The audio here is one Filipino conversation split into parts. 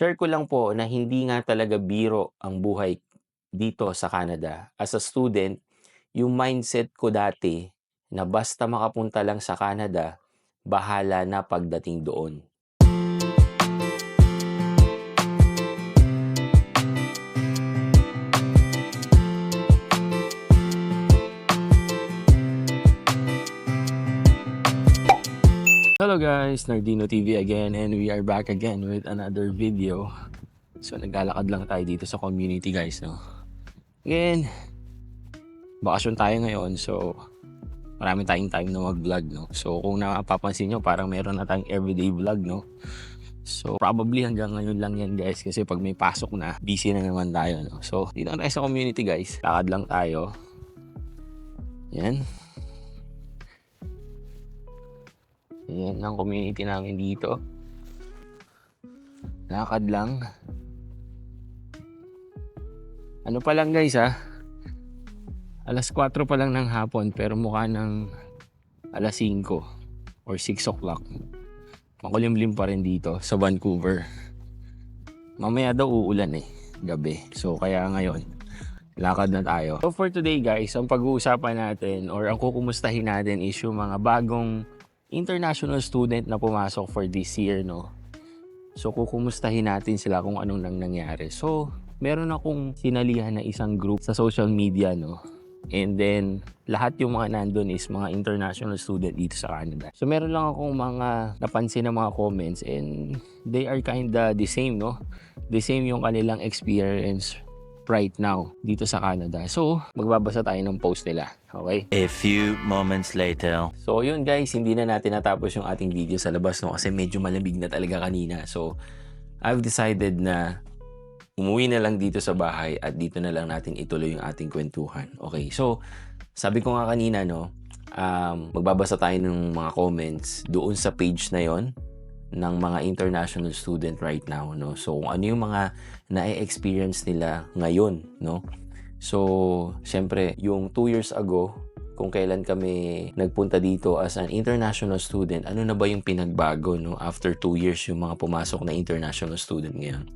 Share ko lang po na hindi nga talaga biro ang buhay dito sa Canada. As a student, yung mindset ko dati na basta makapunta lang sa Canada, bahala na pagdating doon. Hello guys, Nardino TV again and we are back again with another video. So naglalakad lang tayo dito sa community guys, no? Again, bakasyon tayo ngayon, so marami tayong time na mag-vlog, no? So kung napapansin nyo, parang meron na tayong everyday vlog, no? So probably hanggang ngayon lang yan guys, kasi pag may pasok na, busy na naman tayo, no? So dito na tayo sa community guys, lakad lang tayo. Yan. Yan ang community namin dito. Lakad lang. Ano pa lang guys alas 4 pa lang ng hapon pero mukha ng alas 5 or 6 o'clock. Makulimlim pa rin dito sa Vancouver. Mamaya daw uulan gabi. So kaya ngayon, lakad na tayo. So for today guys, ang pag-uusapan natin or ang kukumustahin natin is yung mga bagong international student na pumasok for this year, no? So kukumustahin natin sila kung anong nangyari. So meron akong sinalihan na isang group sa social media, no? And then lahat yung mga nandun is mga international student dito sa Canada. So meron lang akong mga napansin na mga comments and they are kinda the same, no? The same yung kanilang experience right now dito sa Canada. So magbabasa tayo ng post nila. Okay? A few moments later. So yun guys, hindi na natin natapos yung ating video sa labas, no? Kasi medyo malamig na talaga kanina. So I've decided na umuwi na lang dito sa bahay at dito na lang natin ituloy yung ating kwentuhan. Okay, so sabi ko nga kanina, no, magbabasa tayo ng mga comments doon sa page na yon ng mga international student right now, no. So kung ano yung mga na-experience nila ngayon, no. So syempre yung 2 years ago, kung kailan kami nagpunta dito as an international student, ano na ba yung pinagbago, no, after 2 years yung mga pumasok na international student ngayon.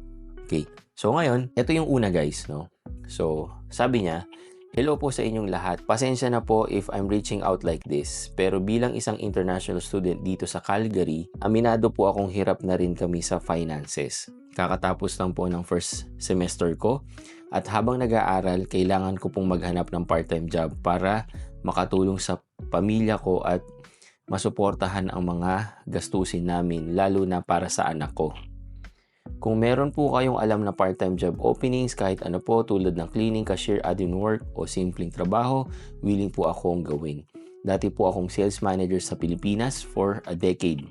Okay. So ngayon, ito yung una guys, no. So sabi niya, hello po sa inyong lahat. Pasensya na po if I'm reaching out like this. Pero bilang isang international student dito sa Calgary, aminado po akong hirap na rin kami sa finances. Kakatapos lang po ng first semester ko at habang nag-aaral, kailangan ko pong maghanap ng part-time job para makatulong sa pamilya ko at masuportahan ang mga gastusin namin, lalo na para sa anak ko. Kung meron po kayong alam na part-time job openings, kahit ano po tulad ng cleaning, cashier, admin work o simpleng trabaho, willing po akong gawin. Dati po akong sales manager sa Pilipinas for a decade.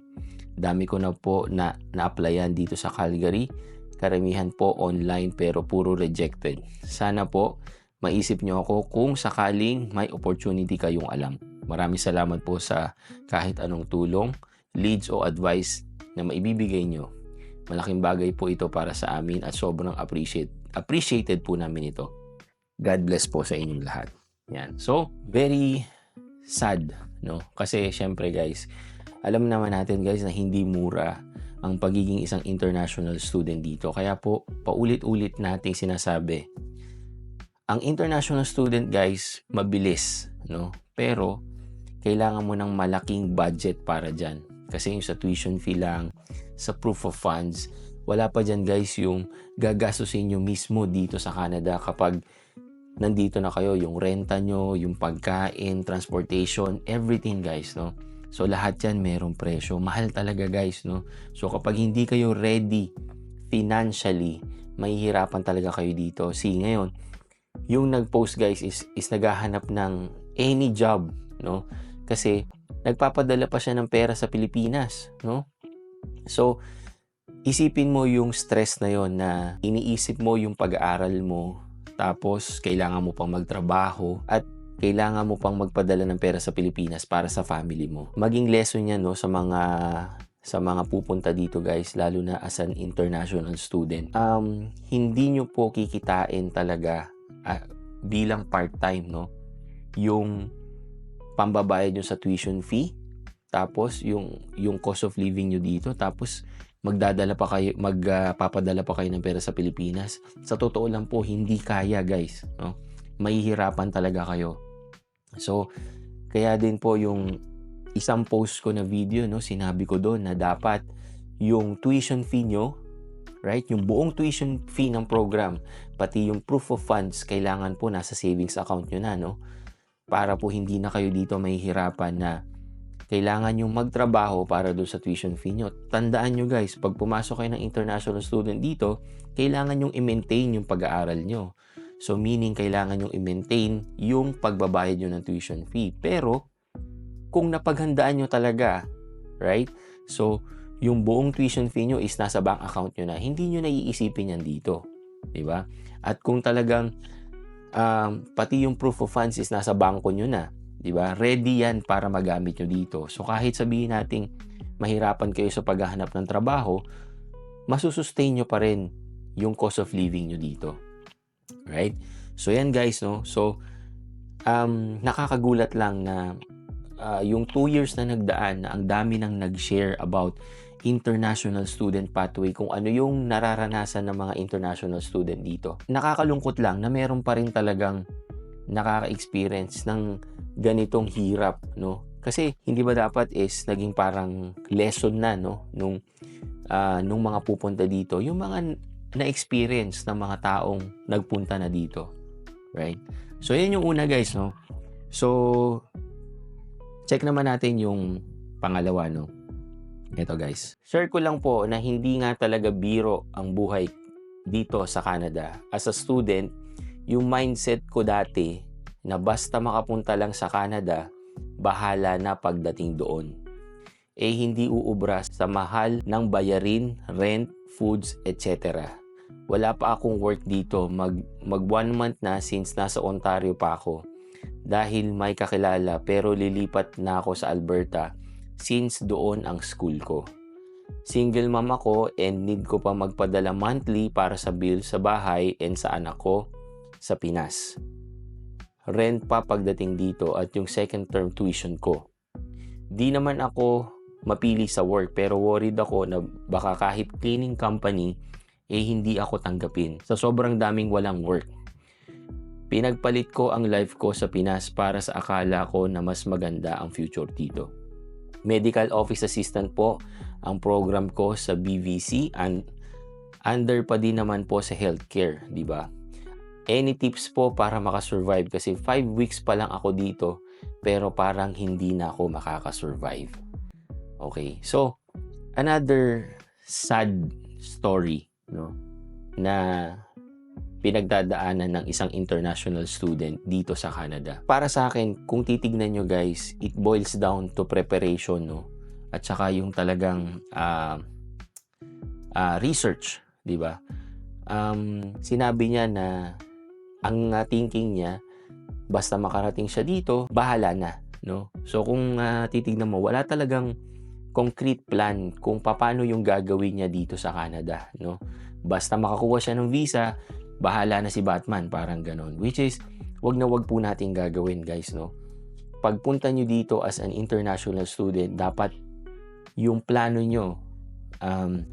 Dami ko na po na-applyan dito sa Calgary. Karamihan po online pero puro rejected. Sana po maisip nyo ako kung sakaling may opportunity kayong alam. Maraming salamat po sa kahit anong tulong, leads o advice na maibibigay nyo. Malaking bagay po ito para sa amin at sobrang appreciated po namin ito. God bless po sa inyong lahat. Yan. So, very sad, no? Kasi syempre guys, alam naman natin guys na hindi mura ang pagiging isang international student dito. Kaya po, paulit-ulit nating sinasabi, ang international student guys, mabilis, no? Pero, kailangan mo ng malaking budget para dyan. Kasi yung sa tuition fee lang, sa proof of funds, wala pa dyan guys yung gagastusin nyo mismo dito sa Canada kapag nandito na kayo, yung renta nyo, yung pagkain, transportation, everything guys, no? So lahat yan merong presyo. Mahal talaga guys, no? So kapag hindi kayo ready financially, mahihirapan talaga kayo dito. See, ngayon, yung nag-post guys is naghahanap ng any job, no? Kasi nagpapadala pa siya ng pera sa Pilipinas, no? So, isipin mo yung stress na yon na iniisip mo yung pag-aaral mo, tapos kailangan mo pang magtrabaho at kailangan mo pang magpadala ng pera sa Pilipinas para sa family mo. Maging lesson yan, no, sa mga pupunta dito guys, lalo na as an international student. Hindi nyo po kikitain talaga bilang part-time, no, yung pambabayad nyo sa tuition fee, tapos yung cost of living nyo dito, tapos magpapadala pa kayo ng pera sa Pilipinas. Sa totoo lang po, hindi kaya guys, no? Mahihirapan talaga kayo. So, kaya din po yung isang post ko na video, no, sinabi ko doon na dapat yung tuition fee nyo, right, yung buong tuition fee ng program, pati yung proof of funds, kailangan po nasa savings account nyo na, no? Para po hindi na kayo dito mahihirapan na kailangan yung magtrabaho para doon sa tuition fee nyo. Tandaan nyo guys, pag pumasok kayo ng international student dito, kailangan yung i-maintain yung pag-aaral nyo. So meaning, kailangan yung i-maintain yung pagbabayad nyo ng tuition fee. Pero, kung napaghandaan nyo talaga, right? So, yung buong tuition fee nyo is nasa bank account nyo na, hindi nyo naiisipin yan dito. Diba? At kung talagang pati yung proof of funds is nasa bangko nyo na, diba? Ready yan para magamit nyo dito. So, kahit sabihin nating mahirapan kayo sa paghahanap ng trabaho, masusustain nyo pa rin yung cost of living nyo dito. Right? So, yan guys, no? So, nakakagulat lang na yung 2 years na nagdaan, na ang dami nang nag-share about international student pathway, kung ano yung nararanasan ng mga international student dito. Nakakalungkot lang na meron pa rin talagang nakaka-experience ng ganitong hirap, no? Kasi hindi ba dapat is naging parang lesson na, no, nung mga pupunta dito, yung mga na-experience ng mga taong nagpunta na dito, right? So, yun yung una guys, no? So, check naman natin yung pangalawa, no? Ito guys. Share ko lang po na hindi nga talaga biro ang buhay dito sa Canada. As a student, yung mindset ko dati na basta makapunta lang sa Canada, bahala na pagdating doon. Eh hindi uubra sa mahal ng bayarin, rent, foods, etc. Wala pa akong work dito. Mag 1 month na since nasa Ontario pa ako. Dahil may kakilala, pero lilipat na ako sa Alberta since doon ang school ko. Single mom ako and need ko pa magpadala monthly para sa bill sa bahay and sa anak ko sa Pinas. Rent pa pagdating dito at yung second term tuition ko. Di naman ako mapili sa work, pero worried ako na baka kahit cleaning company hindi ako tanggapin sa sobrang daming walang work. Pinagpalit ko ang life ko sa Pinas para sa akala ko na mas maganda ang future dito. Medical Office Assistant po ang program ko sa BVC, and under pa din naman po sa healthcare, di ba? Any tips po para makasurvive, kasi 5 weeks pa lang ako dito pero parang hindi na ako makakasurvive. Okay, so another sad story, no, na pinagdadaanan ng isang international student dito sa Canada. Para sa akin, kung titignan nyo guys, it boils down to preparation, no? At saka yung talagang research, di ba? Sinabi niya na ang thinking niya, basta makarating siya dito, bahala na, no? So kung titignan mo, wala talagang concrete plan kung paano yung gagawin niya dito sa Canada, no? Basta makakuha siya ng visa, bahala na si Batman, parang ganon. Which is, wag na wag po natin gagawin guys, no? Pagpunta nyo dito as an international student, dapat yung plano nyo,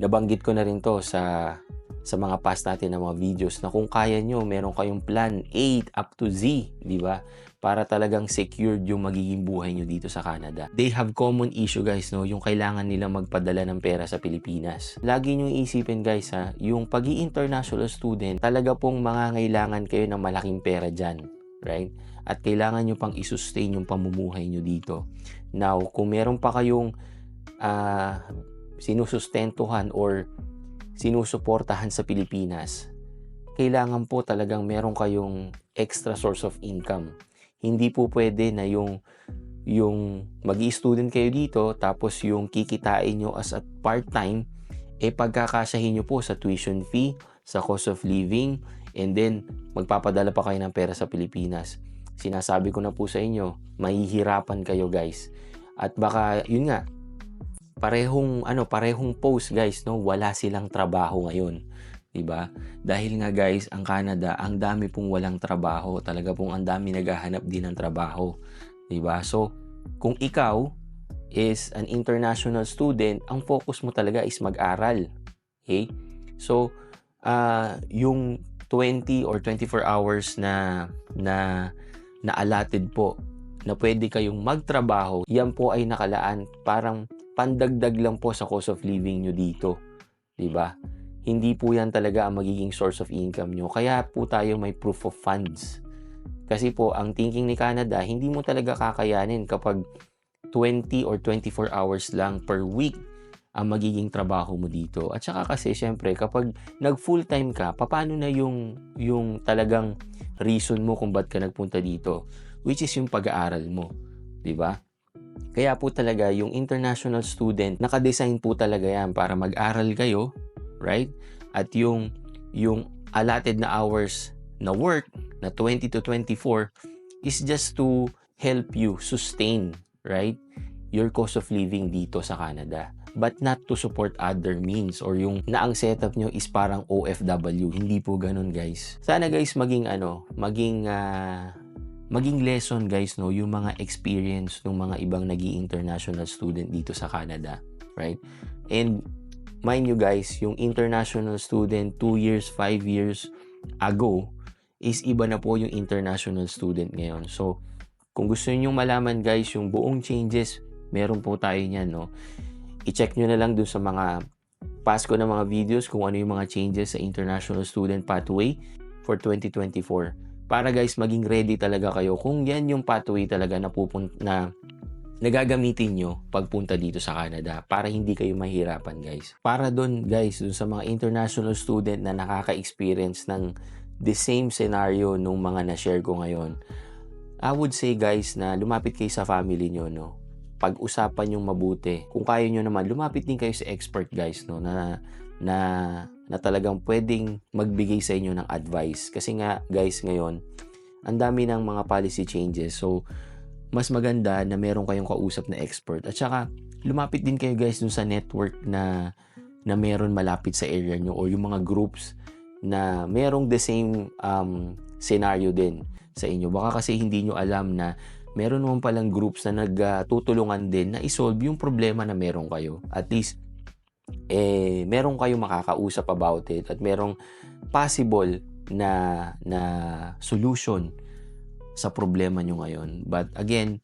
nabanggit ko na rin to sa mga past natin na mga videos, na kung kaya nyo, meron kayong plan A up to Z, di ba? Para talagang secured yung magiging buhay nyo dito sa Canada. They have common issue guys, no? Yung kailangan nilang magpadala ng pera sa Pilipinas. Lagi nyo isipin guys, ha? Yung pag-i-international student, talaga pong mangangailangan kayo ng malaking pera dyan, right? At kailangan nyo pang isustain yung pamumuhay nyo dito. Now, kung meron pa kayong sinusustentuhan or sinusuportahan sa Pilipinas, kailangan po talagang meron kayong extra source of income. Hindi po pwede na yung mag-i-student kayo dito, tapos yung kikitain nyo as a part-time, pagkakasahin nyo po sa tuition fee, sa cost of living, and then magpapadala pa kayo ng pera sa Pilipinas. Sinasabi ko na po sa inyo, mahihirapan kayo guys. At baka, yun nga, parehong post guys, no? Wala silang trabaho ngayon. Diba? Dahil nga guys, ang Canada, ang dami pong walang trabaho. Talaga pong ang dami naghahanap din ng trabaho. Diba? So, kung ikaw, is an international student, ang focus mo talaga is mag-aral. Okay? So, yung 20 or 24 hours na allotted po na pwede kayong magtrabaho, yan po ay nakalaan parang pandagdag lang po sa cost of living nyo dito. Diba? Hindi po yan talaga ang magiging source of income nyo. Kaya po tayo may proof of funds. Kasi po, ang thinking ni Canada, hindi mo talaga kakayanin kapag 20 or 24 hours lang per week ang magiging trabaho mo dito. At saka kasi, syempre, kapag nag-full-time ka, paano na yung talagang reason mo kung ba't ka nagpunta dito? Which is yung pag-aaral mo. Diba? Kaya po talaga, yung international student, nakadesign po talaga yan para mag-aral kayo, right? At yung allotted na hours na work, na 20 to 24, is just to help you sustain, right? Your cost of living dito sa Canada. But not to support other means or yung na ang setup nyo is parang OFW. Hindi po ganun, guys. Sana guys maging lesson guys, no, yung mga experience ng mga ibang international student dito sa Canada, right? And mind you guys, yung international student 2 years, 5 years ago is iba na po yung international student ngayon. So, kung gusto niyo malaman guys yung buong changes, meron po tayo niyan, no? I-check nyo na lang dun sa mga past ko na mga videos kung ano yung mga changes sa international student pathway for 2024. Para guys, maging ready talaga kayo kung yan yung pathway talaga na nagagamitin nyo pagpunta dito sa Canada para hindi kayo mahirapan guys. Para dun guys, dun sa mga international student na nakaka-experience ng the same scenario nung mga na-share ko ngayon, I would say guys na lumapit kayo sa family nyo, no? Pag-usapan yung mabuti. Kung kaya nyo naman, lumapit din kayo sa expert guys, no? Na talagang pwedeng magbigay sa inyo ng advice. Kasi nga guys ngayon, ang dami ng mga policy changes. So, mas maganda na meron kayong kausap na expert. At saka, lumapit din kayo guys dun sa network na meron malapit sa area nyo or yung mga groups na merong the same scenario din sa inyo. Baka kasi hindi nyo alam na meron naman palang groups na nagtutulungan din na isolve yung problema na meron kayo. At least, meron kayong makakausap about it at merong possible na solution sa problema nyo ngayon. But again,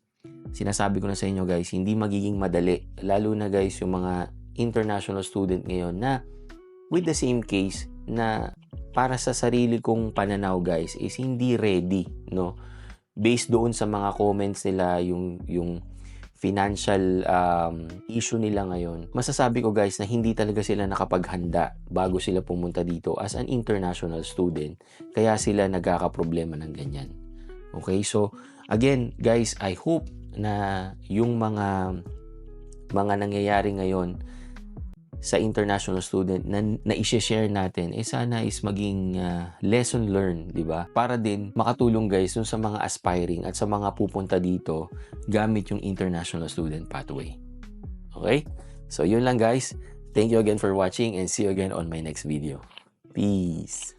sinasabi ko na sa inyo guys, hindi magiging madali. Lalo na guys, yung mga international student ngayon na with the same case na para sa sarili kong pananaw guys is hindi ready, no? Based doon sa mga comments nila, yung financial issue nila ngayon, masasabi ko guys na hindi talaga sila nakapaghanda bago sila pumunta dito as an international student. Kaya sila nagkakaproblema ng ganyan. Okay, so again guys, I hope na yung mga nangyayari ngayon sa international student na i-share natin, sana is maging lesson learned, di ba? Para din makatulong guys dun sa mga aspiring at sa mga pupunta dito gamit yung international student pathway. Okay? So yun lang guys. Thank you again for watching and see you again on my next video. Peace!